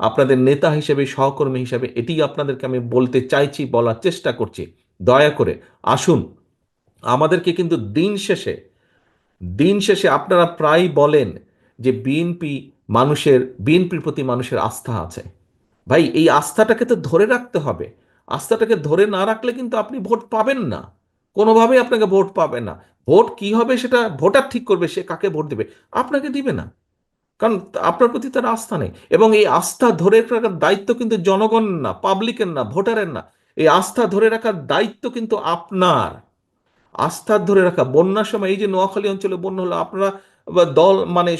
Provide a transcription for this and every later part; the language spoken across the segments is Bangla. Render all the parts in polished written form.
আপনাদের নেতা হিসেবে, সহকর্মী হিসেবে এটি আপনাদেরকে আমি বলতে চাইছি, বলার চেষ্টা করছি, দয়া করে আসুন। আমাদেরকে কিন্তু দিন শেষে আপনারা প্রায় বলেন যে বিএনপির প্রতি মানুষের আস্থা আছে। ভাই, এই আস্থাটাকে তো ধরে রাখতে হবে। আস্থাটাকে ধরে না রাখলে কিন্তু আপনি ভোট পাবেন না, কোনোভাবেই আপনাকে ভোট পাবেন না। ভোট কি হবে সেটা ভোটার ঠিক করবে, সে কাকে ভোট দেবে, আপনাকে দিবে না। কারণ আপনার প্রতি তার আস্থা নেই। এবং এই আস্থা ধরে রাখার দায়িত্ব কিন্তু জনগণ না, পাবলিকের না, ভোটারের না। এই আস্থা ধরে রাখার দায়িত্ব কিন্তু আপনার। আস্থা ধরে রাখা, বন্যার সময় এই যে নোয়াখালী অঞ্চলে বন্যা হলো, আপনারা বা দল মানে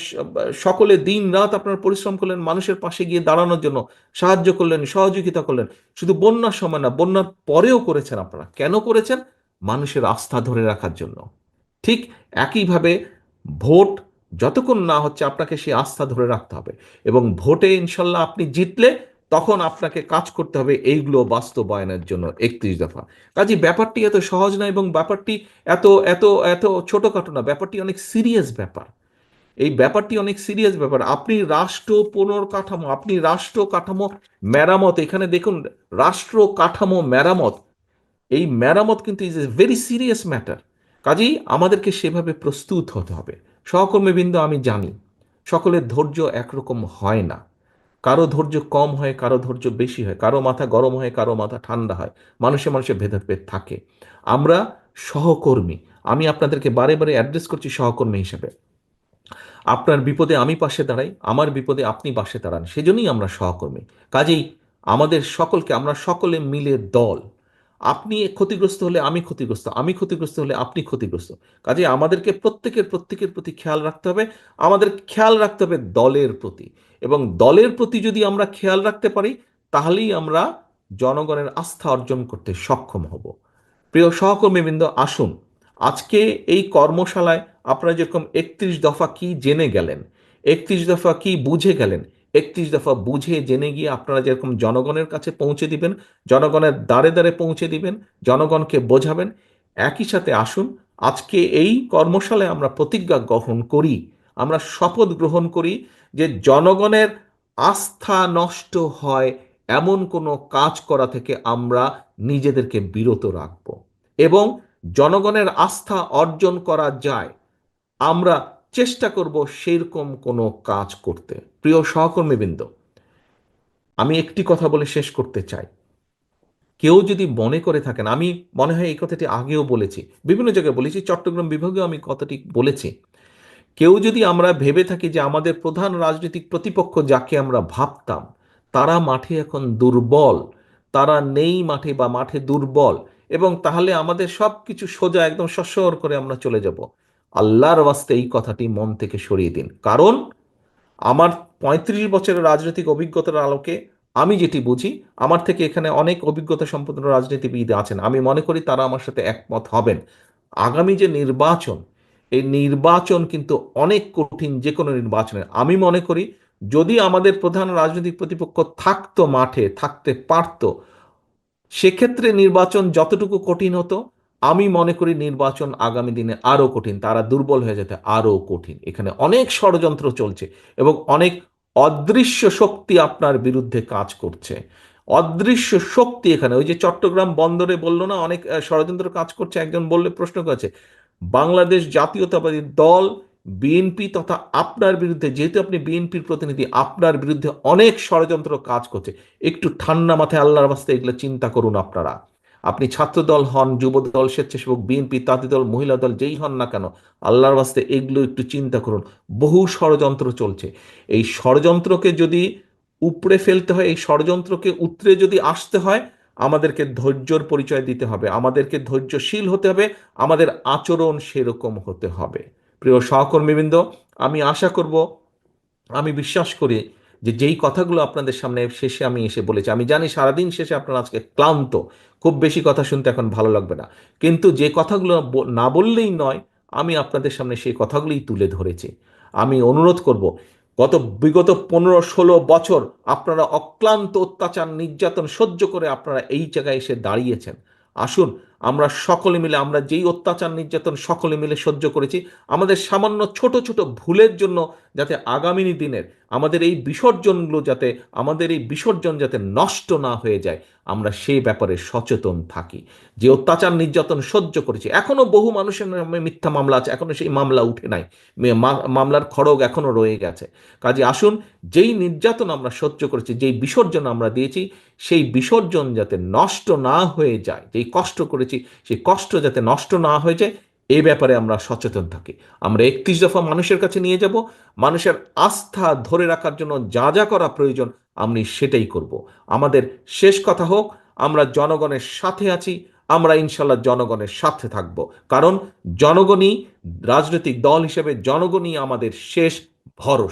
সকলে দিন রাত আপনারা পরিশ্রম করলেন মানুষের পাশে গিয়ে দাঁড়ানোর জন্য, সাহায্য করলেন, সহযোগিতা করলেন। শুধু বন্যার সময় না, বন্যার পরেও করেছেন। আপনারা কেন করেছেন? মানুষের আস্থা ধরে রাখার জন্য। ঠিক একইভাবে ভোট যতক্ষণ না হচ্ছে, আপনাকে সেই আস্থা ধরে রাখতে হবে। এবং ভোটে ইনশাল্লাহ আপনি জিতলে তখন আপনাকে কাজ করতে হবে এইগুলো বাস্তবায়নের জন্য, 31 দফা। কাজে ব্যাপারটি এত সহজ না, এবং ব্যাপারটি এত এত এত ছোটখাটো না, ব্যাপারটি অনেক সিরিয়াস ব্যাপার। এই ব্যাপারটি অনেক সিরিয়াস ব্যাপার। আপনি রাষ্ট্র পুনর্কাঠামো, আপনি রাষ্ট্র কাঠামো মেরামত, এখানে দেখুন, রাষ্ট্র কাঠামো মেরামত, এই মেরামত কিন্তু is a very serious matter. কাজেই আমাদেরকে সেভাবে প্রস্তুত হতে হবে। সহকর্মীবৃন্দ, আমি জানি সকলের ধৈর্য একরকম হয় না। কারো ধৈর্য কম হয়, কারো ধৈর্য বেশি হয়, কারো মাথা গরম হয়, কারো মাথা ঠান্ডা হয়। মানুষে মানুষে ভেদাভেদ থাকে। আমরা সহকর্মী, আমি আপনাদেরকে বারে বারে অ্যাড্রেস করছি সহকর্মী হিসেবে। আপনার বিপদে আমি পাশে দাঁড়াই, আমার বিপদে আপনি পাশে দাঁড়ান, সেজন্যই আমরা সহকর্মী। কাজেই আমরা সকলে মিলে দল। আপনি ক্ষতিগ্রস্ত হলে আমি ক্ষতিগ্রস্ত, আমি ক্ষতিগ্রস্ত হলে আপনি ক্ষতিগ্রস্ত। কাজে আমাদেরকে প্রত্যেকের প্রতি খেয়াল রাখতে হবে। আমাদের খেয়াল রাখতে হবে দলের প্রতি। এবং দলের প্রতি যদি আমরা খেয়াল রাখতে পারি, তাহলেই আমরা জনগণের আস্থা অর্জন করতে সক্ষম হব। প্রিয় সহকর্মীবৃন্দ, আসুন আজকে এই কর্মশালায় আপনারা যেরকম 31 দফা কি জেনে গেলেন, 31 দফা কি বুঝে গেলেন, 31 দফা বুঝে জেনে গিয়ে আপনারা যেরকম জনগণের কাছে পৌঁছে দিবেন, জনগণের দ্বারে দ্বারে পৌঁছে দিবেন, জনগণকে বোঝাবেন। একই সাথে আসুন আজকে এই কর্মশালায় আমরা প্রতিজ্ঞা গ্রহণ করি, আমরা শপথ গ্রহণ করি যে জনগণের আস্থা নষ্ট হয় এমন কোনো কাজ করা থেকে আমরা নিজেদেরকে বিরত রাখব। এবং জনগণের আস্থা অর্জন করা যায়, আমরা চেষ্টা করব সেরকম কোনো কাজ করতে। প্রিয় সহকর্মীবৃন্দ, আমি একটি কথা বলে শেষ করতে চাই। কেউ যদি মনে করে থাকেন, আমি মনে হয় এই কথাটি আগেও বলেছি, বিভিন্ন জায়গায় বলেছি, চট্টগ্রাম বিভাগেও আমি কথাটি বলেছি। কেউ যদি আমরা ভেবে থাকি যে আমাদের প্রধান রাজনৈতিক প্রতিপক্ষ যাকে আমরা ভাবতাম, তারা মাঠে এখন দুর্বল, তারা নেই মাঠে বা মাঠে দুর্বল, এবং তাহলে আমাদের সব কিছু সোজা একদম সসর করে আমরা চলে যাব, আল্লাহর ওয়াস্তে এই কথাটি মন থেকে সরিয়ে দিন। কারণ আমার 35 বছরের রাজনৈতিক অভিজ্ঞতার আলোকে আমি যেটি বুঝি, আমার থেকে এখানে অনেক অভিজ্ঞতা সম্পন্ন রাজনীতিবিদ আছেন, আমি মনে করি তারা আমার সাথে একমত হবেন। আগামী যে নির্বাচন, এই নির্বাচন কিন্তু অনেক কঠিন। যে কোনো নির্বাচনে আমি মনে করি যদি আমাদের প্রধান রাজনৈতিক প্রতিপক্ষ থাকতো, মাঠে থাকতে পারত, সেক্ষেত্রে নির্বাচন যতটুকু কঠিন হতো, আমি মনে করি নির্বাচন আগামী দিনে আরো কঠিন, তারা দুর্বল হয়ে যেতে আরো কঠিন। এখানে অনেক ষড়যন্ত্র চলছে এবং অনেক অদৃশ্য শক্তি আপনার বিরুদ্ধে কাজ করছে। অদৃশ্য শক্তি এখানে, ওই যে চট্টগ্রাম বন্দরে বললো না অনেক ষড়যন্ত্র কাজ করছে, একজন বললে প্রশ্ন করেছে, বাংলাদেশ জাতীয়তাবাদী দল বিএনপি তথা আপনার বিরুদ্ধে, যেহেতু আপনি বিএনপির প্রতিনিধি, আপনার বিরুদ্ধে অনেক ষড়যন্ত্র কাজ করছে। একটু ঠান্ডা মাথায় আল্লাহর বাস্তে এগুলো চিন্তা করুন আপনারা। আপনি ছাত্র দল হন, যুব দল, স্বেচ্ছাসেবক, বিএনপি, তাঁতি দল, মহিলা দল, যেই হন না কেন, আল্লাহর বাস্তে এগুলো একটু চিন্তা করুন। বহু ষড়যন্ত্র চলছে। এই ষড়যন্ত্রকে যদি উপড়ে ফেলতে হয়, এই ষড়যন্ত্রকে উতরে যদি আসতে হয়, আমাদেরকে ধৈর্যর পরিচয় দিতে হবে, আমাদেরকে ধৈর্যশীল হতে হবে, আমাদের আচরণ সেরকম হতে হবে। প্রিয় সহকর্মীবৃন্দ, আমি আশা করব, আমি বিশ্বাস করি যে যেই কথাগুলো আপনাদের সামনে শেষে আমি এসে বলেছি, আমি জানি সারাদিন শেষে আপনারা আজকে ক্লান্ত, খুব বেশি কথা শুনতে এখন ভালো লাগবে না, কিন্তু যে কথাগুলো না বললেই নয়, আমি আপনাদের সামনে সেই কথাগুলোই তুলে ধরেছি। আমি অনুরোধ করব, বিগত 15-16 বছর আপনারা অক্লান্ত অত্যাচার নির্যাতন সহ্য করে আপনারা এই জায়গায় এসে দাঁড়িয়েছেন। আসুন আমরা সকলে মিলে, আমরা যেই অত্যাচার নির্যাতন সকলে মিলে সহ্য করেছি, আমাদের সামান্য ছোট ছোট ভুলের জন্য যাতে আগামী দিনের আমাদের এই বিসর্জনগুলো যাতে আমাদের এই বিসর্জন যাতে নষ্ট না হয়ে যায়, আমরা সেই ব্যাপারে সচেতন থাকি। যে অত্যাচার নির্যাতন সহ্য করেছি, এখনো বহু মানুষের নামে মিথ্যা মামলা আছে, এখনো সেই মামলা উঠে নাই, মামলার খড়গ এখনো রয়ে গেছে। কাজে আসুন, যেই নির্যাতন আমরা সহ্য করেছি, যেই বিসর্জন আমরা দিয়েছি, সেই বিসর্জন যাতে নষ্ট না হয়ে যায়, যেই কষ্ট করেছি সেই কষ্ট যাতে নষ্ট না হয়ে যায়, এই ব্যাপারে আমরা সচেতন থাকি। আমরা 31 দফা মানুষের কাছে নিয়ে যাব, মানুষের আস্থা ধরে রাখার জন্য যা যা করা প্রয়োজন আমি সেটাই করব। আমাদের শেষ কথা হোক, আমরা জনগণের সাথে আছি, আমরা ইনশাল্লাহ জনগণের সাথে থাকব। কারণ জনগণই, রাজনৈতিক দল হিসেবে জনগণই আমাদের শেষ ভরসা।